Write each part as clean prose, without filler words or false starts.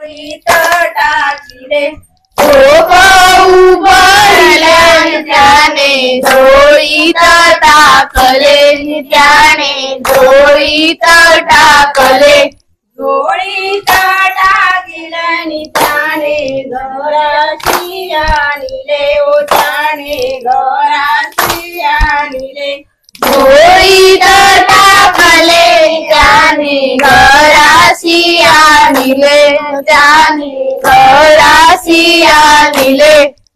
झोळी टाकी रे त्याने झोळीत टाकले त्याने झोळीत टाकले झोळीत टाकिले त्याने घराशी आणले ओ त्याने घराशी आणले झोळीत टाकले त्याने घराशी आणले त्याने घराशी आणले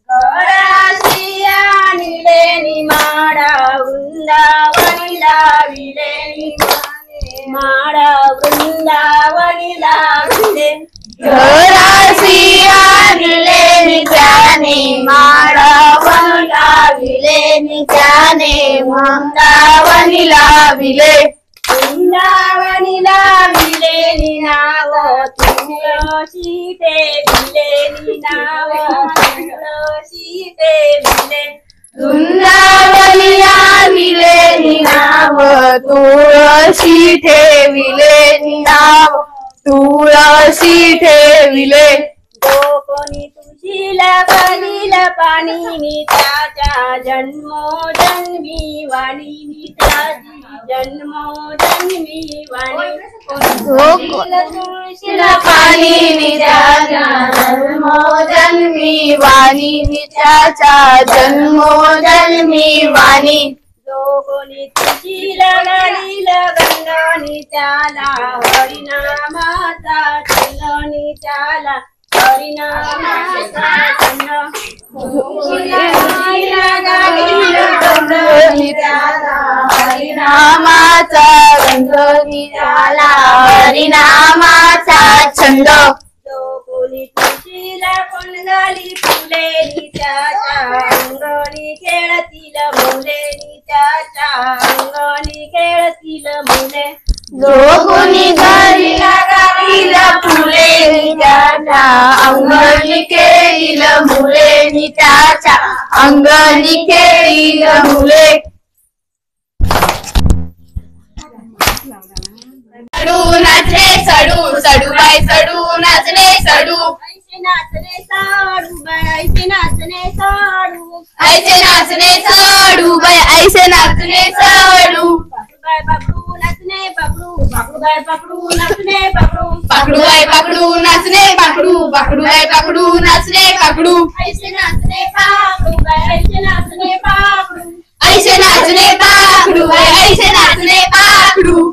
घराशी आणले निमाडा वृंदावनी लाविले माडा वृंदावनी लाविले घराशी आणले त्याने माडावणी लाविले त्याने वृंदावनी लाविले वृंदावनी लाविले नाव तुळशी ठेविले नाव तुळशी ठेविले वृंदावनी लाविले नाव तुळशी ठेविले नाव तुळशी ठेविले कोणी तुझीला बलिला पाणी त्याच्या जन्मोजन्मी वाणी त्याची जन्मोजन्मी वाणी तुळशीला पाणी त्याच्या जन्मोजन्मी वाणी त्याच्या जन्मोजन्मी वाणी कोणी तुझीला बलिला गंगानी त्याला हरिनामाचा चंदनी त्याला हरिनामाचा हरिनामाचा गंध निराला हरिनामाचा छंद कोणी तुळशीला कोणगाली फुले त्याच्या अंगणी खेळतील मुले त्याच्या अंगणी खेळतील मुले जो कोणी घरीला गावीला फुले त्याच्या अंगणी खेळील मुले त्याच्या अंगणी खेळील मुले सडू नाचणे सडू सडू बाय सडू नाचणे सडू ऐसे नाचणे साडू बाय ऐसे नाचणे साडू ऐसे नाचणे सडू बाय ऐसे नाचणे सडू बाय पकडू नाचणे पकडू पकडू बाय पकडू नाचणे पकडू पाकडू बाय पाकडू नाचणे पाकडू पाकडू बाय पाकडू नाचणे पाकडू ऐसे नाचणे पाकडू बाय ऐसे नाचणे पाकडू ऐसे नाचणे पाकडू बाय ऐसे नाचणे पाकडू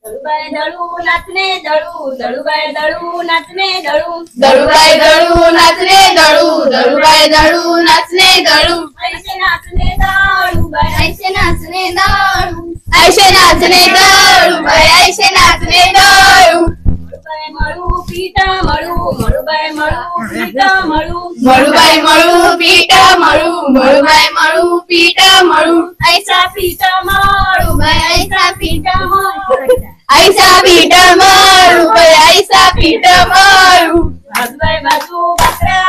दळूबाई दळू नाचणे दळू दळूबाई दळू नाचणे दळू दळूबाई दळू नाचणे दळू दळूबाई दळू नाचणे दळू ऐसे नाचणे दळू बाय ऐसे नाचणे दळू ऐसे नाचणे दळू बाय ऐसे नाचणे दळू मळू पीठ मळू मळूबाई मळू पीठ मळू मळूबाई मळू पीठ मळू मळूबाई मळू पीठ मळू ऐसा पीठ मळू बाय ऐसा पीठ मळू ऐसा पीठ मळू बाय ऐसा पीठ मळू बाजूबाई बाजू भाकऱ्या